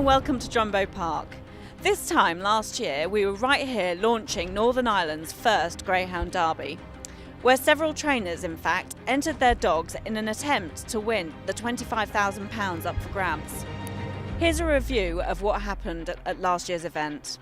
and welcome to Jumbo Park. This time last year we were right here launching Northern Ireland's first Greyhound Derby, where several trainers in fact entered their dogs in an attempt to win the £25,000 up for grabs. Here's a review of what happened at last year's event.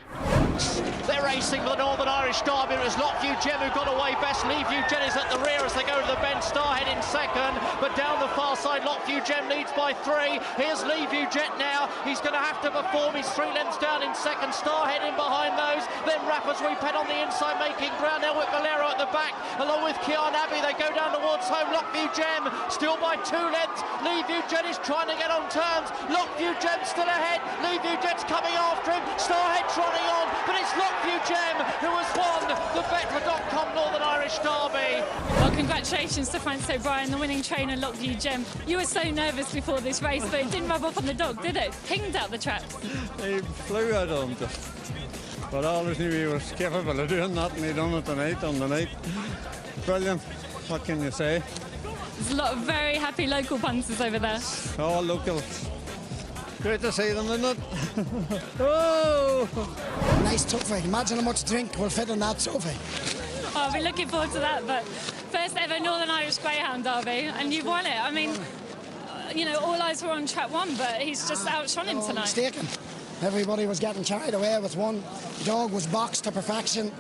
They're racing for the Northern Irish Derby. It was Lockview Gem who got away best. Leaveview Jet is at the rear as they go to the bend. Starhead in second, but down the far side Lockview Gem leads by 3. Here's Leaveview Jet now. He's going to have to perform. He's 3 lengths down in second. Starhead in behind those. Then Rappers We Pet on the inside making ground. Now with Valero at the back along with Kian Abbey. They go down towards home. Lockview Gem still by 2 lengths. Leaveview Jet is trying to get on turns. Lockview Gem still ahead. Leaveview Jet's coming after him. Starhead trotting on. But it's Lockview Gem who has won the Betfair.com Northern Irish Derby. Well, congratulations to Francis O'Brien, the winning trainer, Lockview Gem. You were so nervous before this race, but it didn't rub off on the dog, did it? Pinged out the traps. He flew out on just. But I always knew he was capable of doing that, and he done it tonight on the night. Brilliant. What can you say? There's a lot of very happy local punters over there. All locals. Great to see them, isn't it? Oh! Nice trophy. Imagine how much drink will fit in that trophy. Oh, we're looking forward to that, but first ever Northern Irish Greyhound Derby, and you've won it. I mean, you know, all eyes were on track 1, but he's just outshone him tonight. Mistaken. Everybody was getting carried away with one. The dog was boxed to perfection.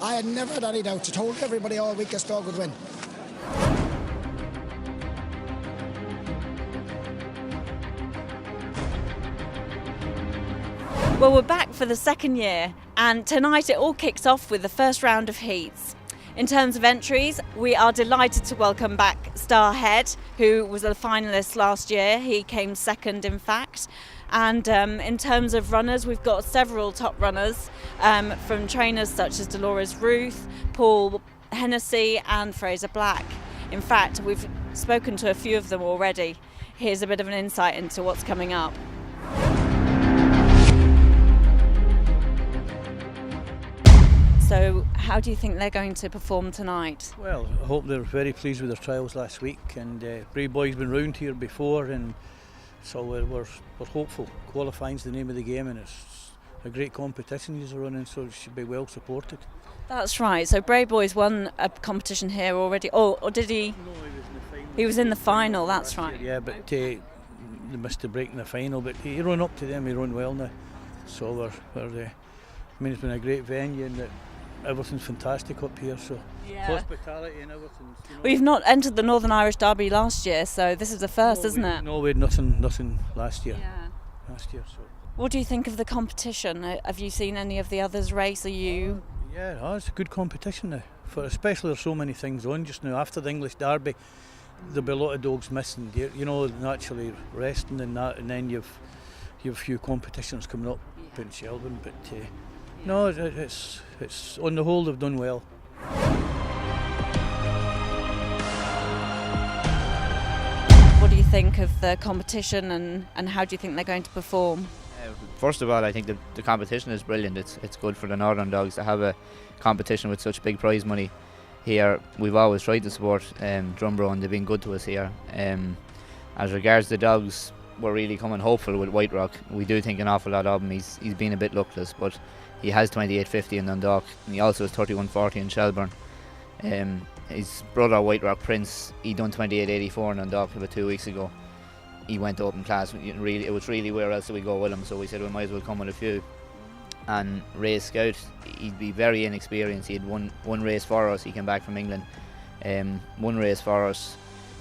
I had never had any doubts. I told everybody all week this dog would win. Well, we're back for the second year, and tonight it all kicks off with the first round of heats. In terms of entries, we are delighted to welcome back Starhead, who was a finalist last year. He came second, in fact. And in terms of runners, we've got several top runners from trainers such as Dolores Ruth, Paul Hennessy and Fraser Black. In fact, we've spoken to a few of them already. Here's a bit of an insight into what's coming up. So how do you think they're going to perform tonight? Well, I hope they're very pleased with their trials last week, and Brave Boy's been round here before, and so we're hopeful. Qualifying's the name of the game, and it's a great competition he's running, so it should be well supported. That's right. So Brave Boy's won a competition here already. Oh, or did he? No, he was in the final. He was in the final, that's right. Yeah, but they missed the break in the final, but he run up to them, he run well now. So we're I mean, it's been a great venue, and everything's fantastic up here, so yeah. Hospitality and everything. You know. We've not entered the Northern Irish Derby last year, so this is the first, isn't it? No, we had nothing last year. Yeah. So. What do you think of the competition? Have you seen any of the others race? Are you? Yeah, it's a good competition now. Especially there's so many things on just now. After the English Derby, there'll be a lot of dogs missing. You know, naturally resting and that, and then you've a few competitions coming up in Shelburne, but. No, it's on the whole they've done well. What do you think of the competition, and how do you think they're going to perform? First of all, I think the competition is brilliant. It's good for the Northern Dogs to have a competition with such big prize money here. We've always tried to support Drumborough, and they've been good to us here. As regards the dogs, we're really coming hopeful with White Rock. We do think an awful lot of him. He's been a bit luckless, but he has 28.50 in Dundalk, and he also has 31.40 in Shelburne. His brother White Rock Prince, he done 28.84 in Dundalk about 2 weeks ago. He went up in class. It was really where else do we go with him, so we said we might as well come with a few. And Ray Scout, he'd be very inexperienced. He had one race for us. He came back from England. One race for us,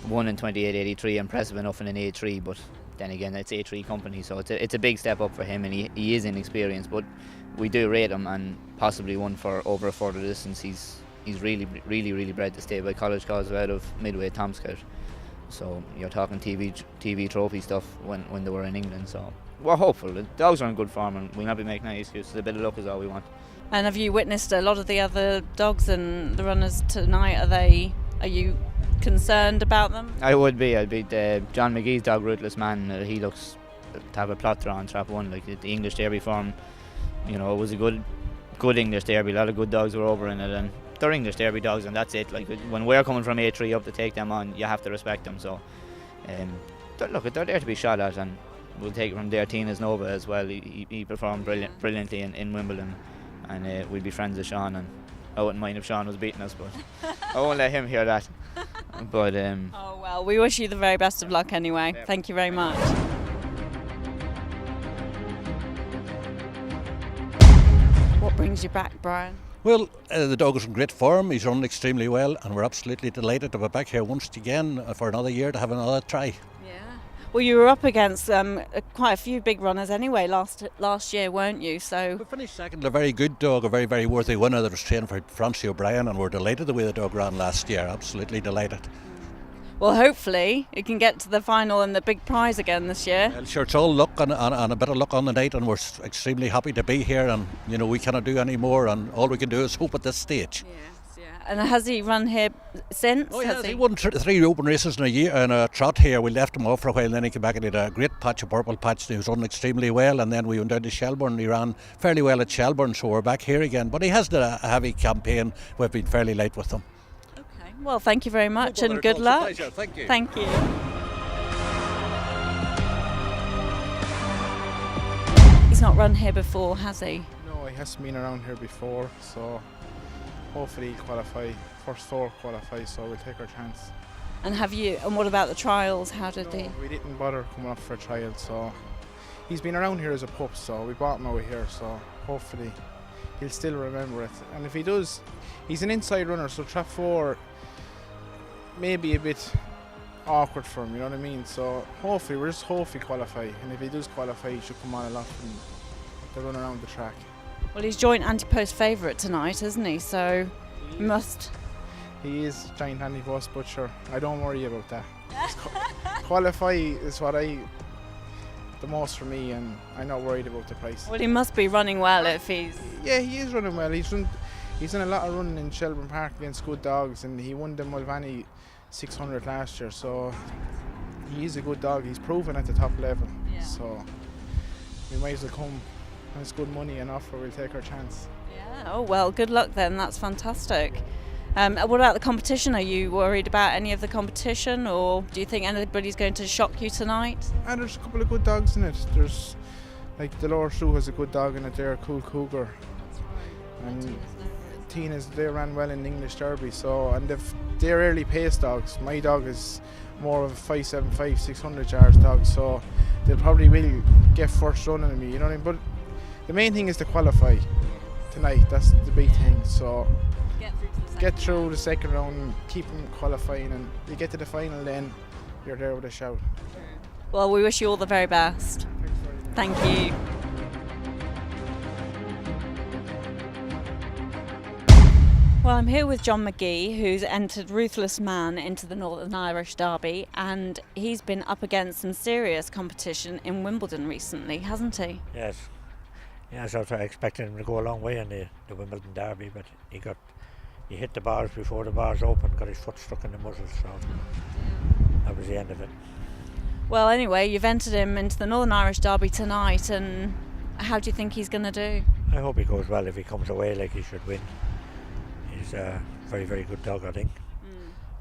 won in 28.83, impressive enough in an A3, but then again it's A3 company, so it's a big step up for him, and he is inexperienced, but we do rate him, and possibly one for over a further distance. He's really bred to stay by College Causeway out of Midway Tom Scout, so you're talking TV trophy stuff when they were in England, so we're hopeful. The dogs are in good form, and we'll not be making any excuses. A bit of luck is all we want. And have you witnessed a lot of the other dogs and the runners tonight? Are you concerned about them? I'd be John Mcgee's dog, Ruthless Man. He looks to have a plot draw on trap 1, like the English Derby form. You know, it was a good English Derby. A lot of good dogs were over in it, and they're English Derby dogs, and that's it. Like when we're coming from A3 up to take them on, you have to respect them. So, they're there to be shot at, and we'll take it from there. Tina's Nova as well. He performed brilliantly in Wimbledon, and we'll be friends with Sean. And I wouldn't mind if Sean was beating us, but I won't let him hear that. But oh well, we wish you the very best of luck anyway. Thank you very much. What brings you back, Brian? Well, the dog is in great form. He's running extremely well, and we're absolutely delighted to be back here once again for another year to have another try. Yeah. Well, you were up against quite a few big runners anyway last year, weren't you? So We finished second. A very good dog, a very, very worthy winner that was trained for Francie O'Brien, and we're delighted the way the dog ran last year. Absolutely delighted. well, hopefully it can get to the final and the big prize again this year. Well, sure, it's all luck and a bit of luck on the night, and we're extremely happy to be here. And we cannot do any more, and all we can do is hope at this stage. Yes, yeah. And has he run here since? Oh, yeah, he won 3 open races in a year and a trot here. We left him off for a while, and then he came back and he had a great patch, a purple patch. He was running extremely well, and then we went down to Shelbourne. He ran fairly well at Shelbourne, so we're back here again. But he has done a heavy campaign. We've been fairly light with him. Okay. Well, thank you very much, and good luck. Pleasure. Thank you. Thank you. He's not run here before, has he? No, he hasn't been around here before, so hopefully he'll qualify. First 4 qualify, so we'll take our chance. And what about the trials? How did No, he? we didn't bother coming up for a trial, so he's been around here as a pup, so we brought him over here, so hopefully he'll still remember it. And if he does, he's an inside runner, so trap 4 may be a bit awkward for him, you know what I mean? So hopefully, we're just hopefully qualify, and if he does qualify, he should come on a lot from the run around the track. Well, he's joint anti-post favourite tonight, isn't he? So he must. He is giant anti-post, but sure, I don't worry about that. Qualify is what the most for me, and I'm not worried about the price. Well, he must be running well if he's. Yeah, he is running well. He's done a lot of running in Shelbourne Park against good dogs, and he won the Mulvaney 600 last year, so he is a good dog. He's proven at the top level, Yeah. so we might as well come. And it's good money and offer. We'll take our chance. Yeah. Oh well, good luck then. That's fantastic. What about the competition? Are you worried about any of the competition, or do you think anybody's going to shock you tonight? And there's a couple of good dogs in it. There's like the Lower Shrew has a good dog in it there, Cool Cougar. And Tina's, they ran well in the English Derby, so, and they're early pace dogs. My dog is more of a 575, 600 yards dog, so they'll probably will get first run on me, you know what I mean? But the main thing is to qualify tonight, that's the big thing. So get through the second round, keep them qualifying, and you get to the final, then you're there with a shout. Well, we wish you all the very best. Thank you. Well, I'm here with John Mcgee, who's entered Ruthless Man into the Northern Irish Derby, and he's been up against some serious competition in Wimbledon recently, hasn't he? Yes. Yes, I was expecting him to go a long way in the Wimbledon Derby, but he hit the bars before the bars opened, got his foot stuck in the muzzle, so that was the end of it. Well, anyway, you've entered him into the Northern Irish Derby tonight, and how do you think he's going to do? I hope he goes well. If he comes away like he should win, he's a very, very good dog, I think.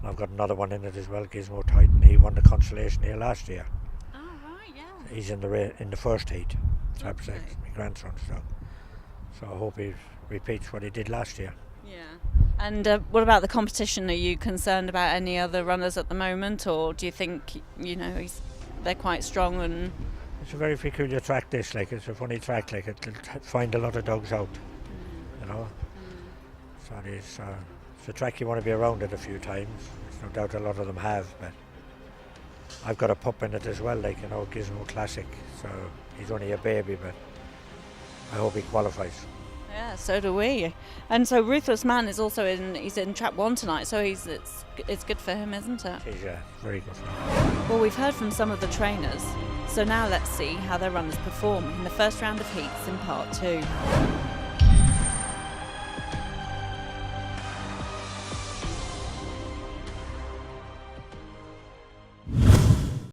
I've got another one in it as well, Gizmo Titan. He won the consolation here last year. Oh, right, yeah. He's in the first heat. Trap 6, my grandson's dog. So I hope he repeats what he did last year. Yeah. And what about the competition? Are you concerned about any other runners at the moment, or do you think they're quite strong? And it's a very peculiar track. This, like, it's a funny track. Like, it'll find a lot of dogs out. So it's a track you want to be around it a few times. There's no doubt a lot of them have, but I've got a pup in it as well, like, Gizmo Classic. So he's only a baby, but I hope he qualifies. yeah, so do we. And so Ruthless Man is also he's in Trap 1 tonight, so it's good for him, isn't it? It is, yeah, very good for him. Well, we've heard from some of the trainers, so now let's see how their runners perform in the first round of heats in part 2.